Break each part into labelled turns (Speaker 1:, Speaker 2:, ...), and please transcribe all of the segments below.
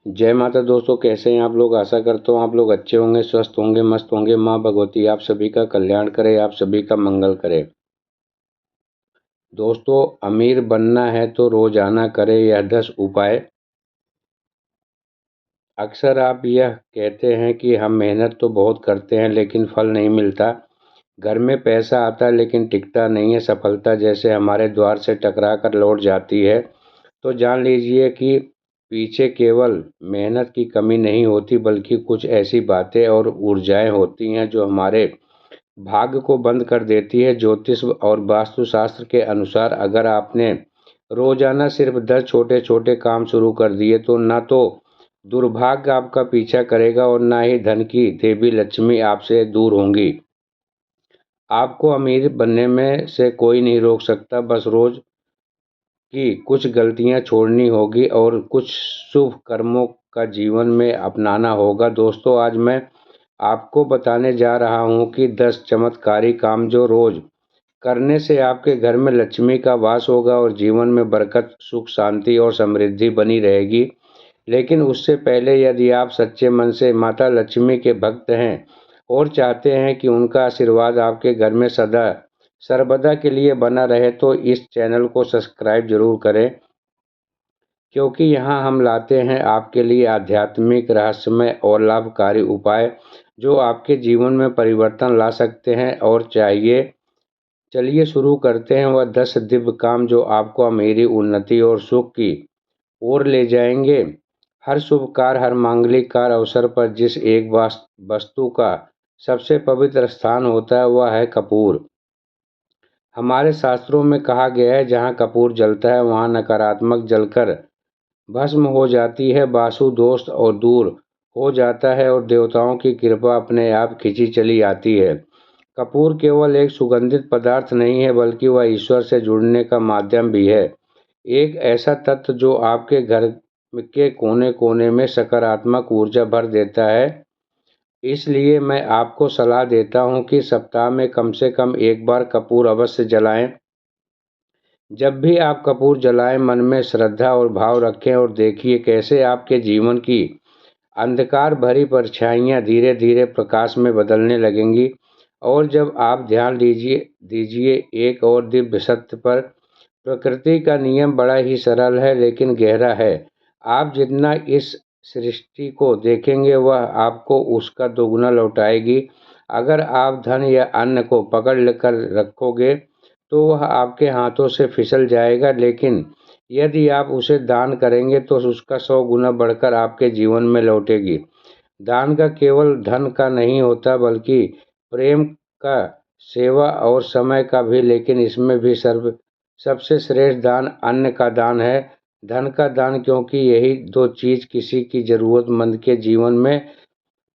Speaker 1: जय माता दोस्तों, कैसे हैं आप लोग। आशा करता हूँ आप लोग अच्छे होंगे, स्वस्थ होंगे, मस्त होंगे। माँ भगवती आप सभी का कल्याण करे, आप सभी का मंगल करे। दोस्तों, अमीर बनना है तो रोजाना करें यह 10 उपाय। अक्सर आप यह कहते हैं कि हम मेहनत तो बहुत करते हैं लेकिन फल नहीं मिलता। घर में पैसा आता है लेकिन टिकता नहीं है। सफलता जैसे हमारे द्वार से टकरा कर लौट जाती है। तो जान लीजिए कि पीछे केवल मेहनत की कमी नहीं होती, बल्कि कुछ ऐसी बातें और ऊर्जाएं होती हैं जो हमारे भाग्य को बंद कर देती है। ज्योतिष और वास्तुशास्त्र के अनुसार अगर आपने रोजाना सिर्फ 10 छोटे छोटे काम शुरू कर दिए तो ना तो दुर्भाग्य आपका पीछा करेगा और ना ही धन की देवी लक्ष्मी आपसे दूर होंगी। आपको अमीर बनने में से कोई नहीं रोक सकता, बस रोज की कुछ गलतियां छोड़नी होगी और कुछ शुभ कर्मों का जीवन में अपनाना होगा। दोस्तों, आज मैं आपको बताने जा रहा हूं कि 10 चमत्कारी काम जो रोज करने से आपके घर में लक्ष्मी का वास होगा और जीवन में बरकत, सुख, शांति और समृद्धि बनी रहेगी। लेकिन उससे पहले, यदि आप सच्चे मन से माता लक्ष्मी के भक्त हैं और चाहते हैं कि उनका आशीर्वाद आपके घर में सदा सर्वदा के लिए बना रहे, तो इस चैनल को सब्सक्राइब जरूर करें, क्योंकि यहाँ हम लाते हैं आपके लिए आध्यात्मिक, रहस्यमय और लाभकारी उपाय जो आपके जीवन में परिवर्तन ला सकते हैं। और चाहिए चलिए शुरू करते हैं वह 10 दिव्य काम जो आपको अमीरी, उन्नति और सुख की ओर ले जाएंगे। हर शुभ कार्य, हर मांगलिक कार्य अवसर पर जिस एक वस्तु का सबसे पवित्र स्थान होता है वह है कपूर। हमारे शास्त्रों में कहा गया है, जहाँ कपूर जलता है वहाँ नकारात्मक जलकर भस्म हो जाती है, वास्तु दोष और दूर हो जाता है और देवताओं की कृपा अपने आप खिंची चली आती है। कपूर केवल एक सुगंधित पदार्थ नहीं है, बल्कि वह ईश्वर से जुड़ने का माध्यम भी है। एक ऐसा तत्व जो आपके घर के कोने कोने में सकारात्मक ऊर्जा भर देता है। इसलिए मैं आपको सलाह देता हूं कि सप्ताह में कम से कम एक बार कपूर अवश्य जलाएं। जब भी आप कपूर जलाएं, मन में श्रद्धा और भाव रखें और देखिए कैसे आपके जीवन की अंधकार भरी परछाइयाँ धीरे धीरे प्रकाश में बदलने लगेंगी। और जब आप ध्यान दीजिए दीजिए एक और दिव्य सत्य पर। प्रकृति का नियम बड़ा ही सरल है लेकिन गहरा है। आप जितना इस सृष्टि को देखेंगे वह आपको उसका दोगुना लौटाएगी। अगर आप धन या अन्न को पकड़ कर रखोगे तो वह आपके हाथों से फिसल जाएगा, लेकिन यदि आप उसे दान करेंगे तो उसका 100 गुना बढ़कर आपके जीवन में लौटेगी। दान का केवल धन का नहीं होता, बल्कि प्रेम का, सेवा और समय का भी। लेकिन इसमें भी सबसे श्रेष्ठ दान अन्न का दान है, धन का दान, क्योंकि यही दो चीज किसी की जरूरतमंद के जीवन में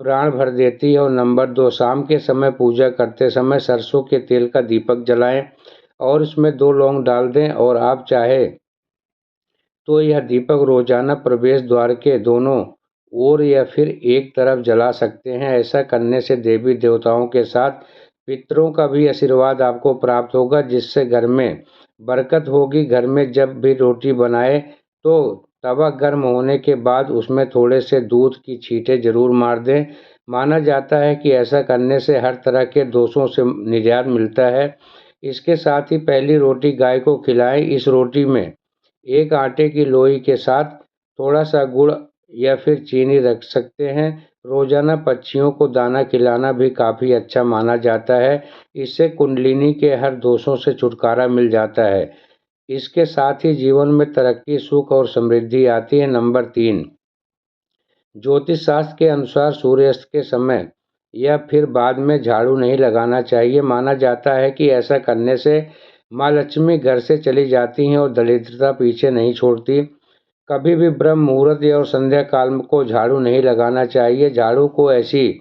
Speaker 1: प्राण भर देती है। और नंबर 2, शाम के समय पूजा करते समय सरसों के तेल का दीपक जलाएं और उसमें 2 लौंग डाल दें। और आप चाहे तो यह दीपक रोजाना प्रवेश द्वार के दोनों ओर या फिर एक तरफ जला सकते हैं। ऐसा करने से देवी देवताओं के साथ पितरों का भी आशीर्वाद आपको प्राप्त होगा, जिससे घर में बरकत होगी। घर में जब भी रोटी बनाए तो तवा गर्म होने के बाद उसमें थोड़े से दूध की छींटे जरूर मार दें। माना जाता है कि ऐसा करने से हर तरह के दोषों से निजात मिलता है। इसके साथ ही पहली रोटी गाय को खिलाएं। इस रोटी में एक आटे की लोई के साथ थोड़ा सा गुड़ या फिर चीनी रख सकते हैं। रोजाना पक्षियों को दाना खिलाना भी काफ़ी अच्छा माना जाता है। इससे कुंडलिनी के हर दोषों से छुटकारा मिल जाता है। इसके साथ ही जीवन में तरक्की, सुख और समृद्धि आती है। नंबर 3, ज्योतिष शास्त्र के अनुसार सूर्यास्त के समय या फिर बाद में झाड़ू नहीं लगाना चाहिए। माना जाता है कि ऐसा करने से माँ लक्ष्मी घर से चली जाती हैं और दरिद्रता पीछे नहीं छोड़ती। कभी भी ब्रह्म मुहूर्त या और संध्या काल को झाड़ू नहीं लगाना चाहिए। झाड़ू को ऐसी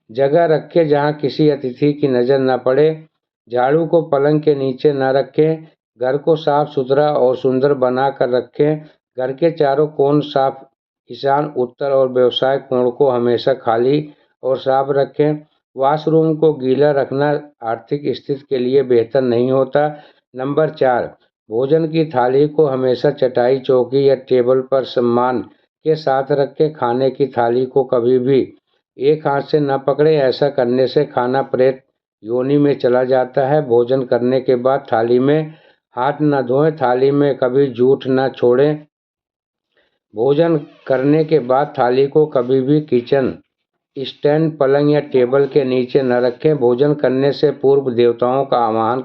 Speaker 1: जगह रखें जहाँ किसी अतिथि की नज़र न पड़े। झाड़ू को पलंग के नीचे न रखें। घर को साफ सुथरा और सुंदर बना कर रखें। घर के चारों कोण साफ, ईशान, उत्तर और व्यवसाय कोण को हमेशा खाली और साफ रखें। वॉशरूम को गीला रखना आर्थिक स्थिति के लिए बेहतर नहीं होता। नंबर 4, भोजन की थाली को हमेशा चटाई, चौकी या टेबल पर सम्मान के साथ रखें। खाने की थाली को कभी भी एक हाथ से न पकड़ें, ऐसा करने से खाना प्रेत योनि में चला जाता है। भोजन करने के बाद थाली में हाथ न धोएं, थाली में कभी जूठ न छोड़ें। भोजन करने के बाद थाली को कभी भी किचन स्टैंड, पलंग या टेबल के नीचे न रखें। भोजन करने से पूर्व देवताओं का आह्वान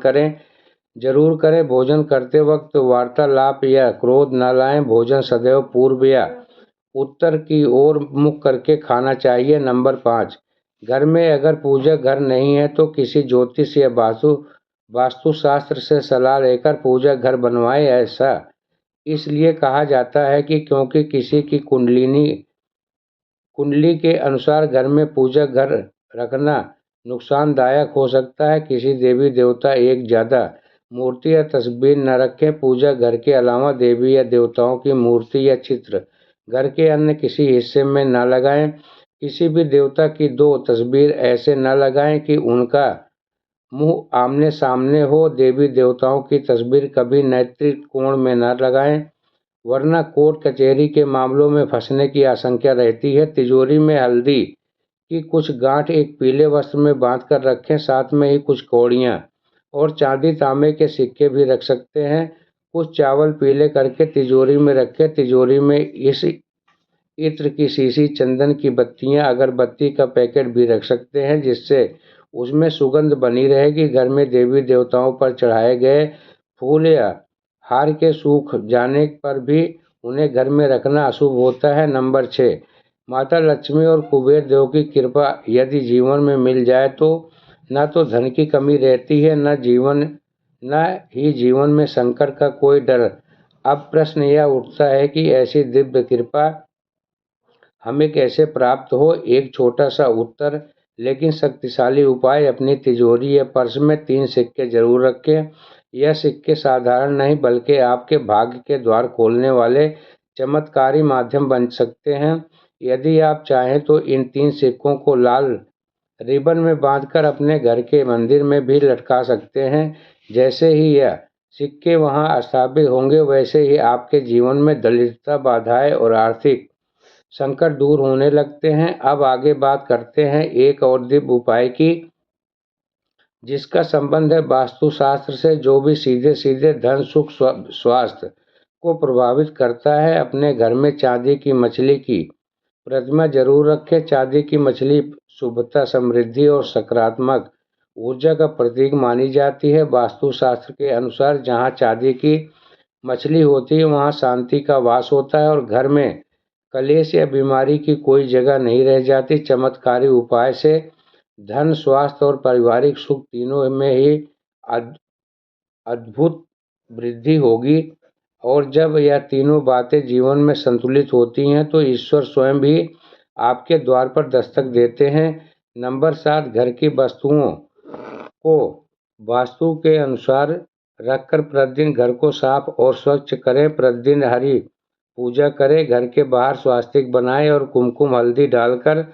Speaker 1: जरूर करें। भोजन करते वक्त वार्तालाप या क्रोध न लाएं। भोजन सदैव पूर्व या उत्तर की ओर मुख करके खाना चाहिए। नंबर 5, घर में अगर पूजा घर नहीं है तो किसी ज्योतिष या वास्तुशास्त्र से सलाह लेकर पूजा घर बनवाएं। ऐसा इसलिए कहा जाता है कि क्योंकि किसी की कुंडली के अनुसार घर में पूजा घर रखना नुकसानदायक हो सकता है। किसी देवी देवता एक ज़्यादा मूर्ति या तस्वीर न रखें। पूजा घर के अलावा देवी या देवताओं की मूर्ति या चित्र घर के अन्य किसी हिस्से में न लगाएं। किसी भी देवता की 2 तस्वीर ऐसे न लगाएं कि उनका मुंह आमने सामने हो। देवी देवताओं की तस्वीर कभी नैतिक कोण में न लगाएं, वरना कोर्ट कचहरी के मामलों में फंसने की आशंका रहती है। तिजोरी में हल्दी की कुछ गांठ एक पीले वस्त्र में बांध कर रखें। साथ में ही कुछ कौड़ियाँ और चांदी तांबे के सिक्के भी रख सकते हैं। कुछ चावल पीले करके तिजोरी में रखें। तिजोरी में इस इत्र की शीशी, चंदन की बत्तियां, अगरबत्ती का पैकेट भी रख सकते हैं, जिससे उसमें सुगंध बनी रहेगी। घर में देवी देवताओं पर चढ़ाए गए फूल या हार के सूख जाने पर भी उन्हें घर में रखना अशुभ होता है। नंबर 6, माता लक्ष्मी और कुबेर देव की कृपा यदि जीवन में मिल जाए तो न तो धन की कमी रहती है, न ही जीवन में संकट का कोई डर। अब प्रश्न यह उठता है कि ऐसी दिव्य कृपा हमें कैसे प्राप्त हो। एक छोटा सा उत्तर लेकिन शक्तिशाली उपाय, अपनी तिजोरी या पर्स में 3 सिक्के जरूर रखें। यह सिक्के साधारण नहीं बल्कि आपके भाग्य के द्वार खोलने वाले चमत्कारी माध्यम बन सकते हैं। यदि आप चाहें तो इन 3 सिक्कों को लाल रिबन में बांधकर अपने घर के मंदिर में भी लटका सकते हैं। जैसे ही यह सिक्के वहां स्थापित होंगे, वैसे ही आपके जीवन में दरिद्रता, बाधाएं और आर्थिक संकट दूर होने लगते हैं। अब आगे बात करते हैं एक और दिव्य उपाय की, जिसका संबंध है वास्तुशास्त्र से, जो भी सीधे सीधे धन, सुख, स्वास्थ्य को प्रभावित करता है। अपने घर में चांदी की मछली की प्रतिमा जरूर रखें। चांदी की मछली शुभता, समृद्धि और सकारात्मक ऊर्जा का प्रतीक मानी जाती है। वास्तुशास्त्र के अनुसार जहां चांदी की मछली होती है वहां शांति का वास होता है और घर में कलेश या बीमारी की कोई जगह नहीं रह जाती। चमत्कारी उपाय से धन, स्वास्थ्य और पारिवारिक सुख तीनों में ही अद्भुत वृद्धि होगी। और जब यह तीनों बातें जीवन में संतुलित होती हैं तो ईश्वर स्वयं भी आपके द्वार पर दस्तक देते हैं। नंबर 7, घर की वस्तुओं को वास्तु के अनुसार रखकर प्रतिदिन घर को साफ और स्वच्छ करें। प्रतिदिन हरी पूजा करें। घर के बाहर स्वास्तिक बनाएं और कुमकुम हल्दी डालकर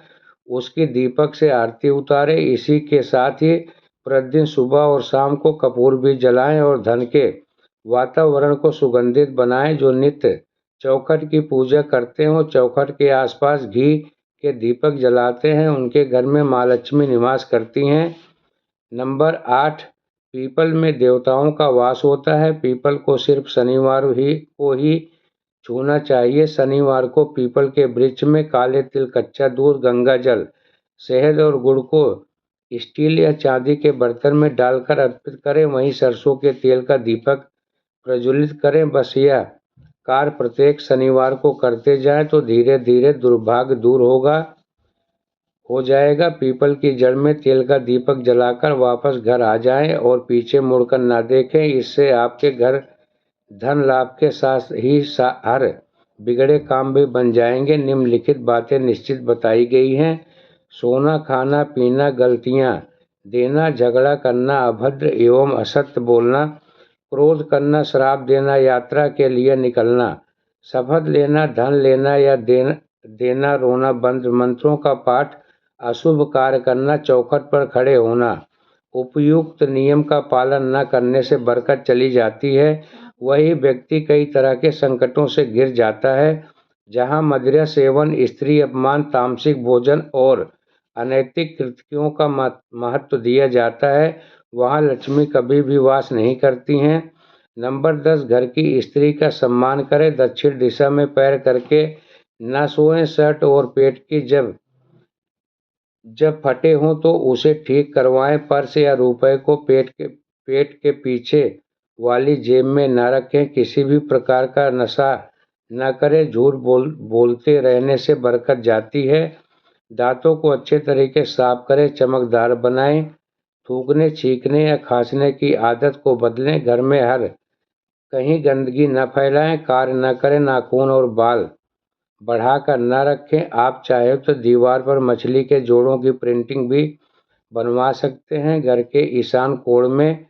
Speaker 1: उसकी दीपक से आरती उतारें। इसी के साथ ही प्रतिदिन सुबह और शाम को कपूर भी जलाएं और धन के वातावरण को सुगंधित बनाएं। जो नित्य चौखट की पूजा करते हो, चौखट के आसपास घी के दीपक जलाते हैं, उनके घर में माँ लक्ष्मी निवास करती हैं। नंबर 8, पीपल में देवताओं का वास होता है। पीपल को सिर्फ शनिवार को ही छूना चाहिए। शनिवार को पीपल के वृक्ष में काले तिल, कच्चा दूध, गंगा जल, शहद और गुड़ को स्टील या चांदी के बर्तन में डालकर अर्पित करें। वहीं सरसों के तेल का दीपक प्रज्वलित करें। बस यह कार्य प्रत्येक शनिवार को करते जाएं तो धीरे धीरे दुर्भाग्य दूर हो जाएगा। पीपल की जड़ में तेल का दीपक जलाकर वापस घर आ जाएं और पीछे मुड़कर ना देखें। इससे आपके घर धन लाभ के साथ ही हर बिगड़े काम भी बन जाएंगे। निम्नलिखित बातें निश्चित बताई गई हैं। सोना, खाना पीना, गलतियां देना, झगड़ा करना, अभद्र एवं असत्य बोलना, क्रोध करना, श्राप देना, यात्रा के लिए निकलना, शपथ लेना, धन लेना या देना, रोना, बंद मंत्रों का पाठ, अशुभ कार्य करना, चौखट पर खड़े होना, उपयुक्त नियम का पालन न करने से बरकत चली जाती है। वही व्यक्ति कई तरह के संकटों से घिर जाता है। जहाँ मदिरा सेवन, स्त्री अपमान, तामसिक भोजन और अनैतिक कृत्यों का महत्व दिया जाता है, वहाँ लक्ष्मी कभी भी वास नहीं करती हैं। नंबर 10, घर की स्त्री का सम्मान करें। दक्षिण दिशा में पैर करके न सोएं। शर्ट और पेट की जब फटे हों तो उसे ठीक करवाएं। पर्स या रुपए को पेट के पीछे वाली जेब में न रखें। किसी भी प्रकार का नशा न करें। झूठ बोलते रहने से बरकत जाती है। दांतों को अच्छे तरीके से साफ करें, चमकदार बनाएं। थूकने, छींकने या खांसने की आदत को बदलें। घर में हर कहीं गंदगी न फैलाएं। कार्य न करें। नाखून और बाल बढ़ाकर न रखें। आप चाहे तो दीवार पर मछली के जोड़ों की प्रिंटिंग भी बनवा सकते हैं। घर के ईशान कोण में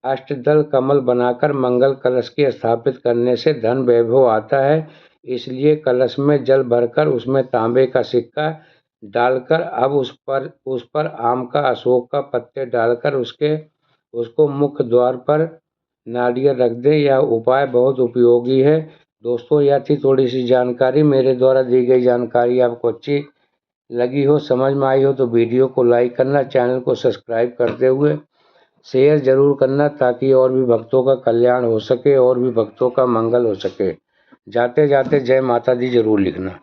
Speaker 1: अष्टदल कमल बनाकर मंगल कलश की स्थापित करने से धन वैभव आता है। इसलिए कलश में जल भरकर उसमें तांबे का सिक्का डालकर अब उस पर आम का, अशोक का पत्ते डालकर उसको मुख्य द्वार पर नारियल रख दें। यह उपाय बहुत उपयोगी है। दोस्तों, यह थी थोड़ी सी जानकारी। मेरे द्वारा दी गई जानकारी आपको अच्छी लगी हो, समझ में आई हो तो वीडियो को लाइक करना, चैनल को सब्सक्राइब करते हुए शेयर जरूर करना, ताकि और भी भक्तों का कल्याण हो सके और भी भक्तों का मंगल हो सके। जाते जाते जय माता दी जरूर लिखना।